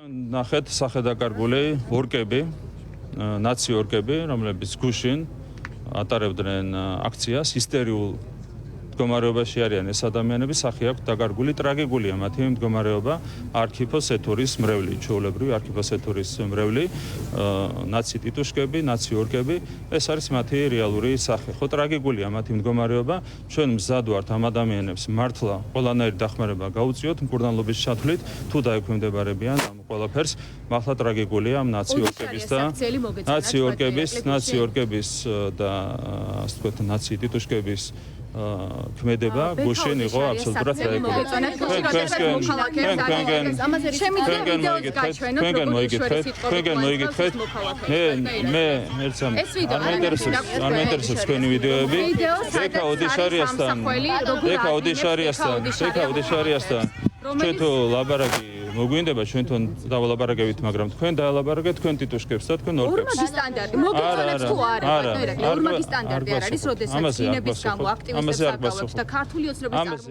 ნახეთ სახედაკარგული ორკები, ნაცი ორკები, რომლებიც გუშინ ატარებდნენ აქციას ისტერიულ მდგომარეობაში არიან ეს ადამიანები, სახე აქვთ დაკარგული, ტრაგიკულია მათი მდგომარეობა, არქიფოსეთურის მრევლი, ჩვეულებრივი არქიფოსეთურის მრევლი, ნაცი ტიტუშკები, ნაცი ორკები, ეს არის მათი რეალური სახე. ხო, ტრაგიკულია მათი მდგომარეობა, ჩვენ მზად ვართ ამ ადამიანებს მართლა ყველანაირი დახმარება გაუწიოთ მკურნალობის ჩათვლით, თუ დაექვემდებარებიან ამ ყველაფერს, მართლა ტრაგიკულია ამ ნაცი ორკების და ასე ვთქვათ, ნაცი ტიტუშკების ქმედება გუშინ იყო აბსოლუტურად ტრაგიკული. თქვენგან მოიგეთ. მე ერთსამ არ მაინტერესებს თქვენი ვიდეოები. ეკა ოდიშარიასთან. ჩვენ თუ ლაბარაკი მოგვინდება, ჩვენ თუ დავალაბარაკებით, მაგრამ თქვენ დაალაბარაკეთ თქვენ ტიტუშკებს და თქვენ ორკებს. ორმაგი სტანდარტი მოგეწონათ თუ არა, ორმაგი სტანდარტი არ არის, როდესაც ინების გამო აქტივისტებს აკავებთ და ქართული ოცნების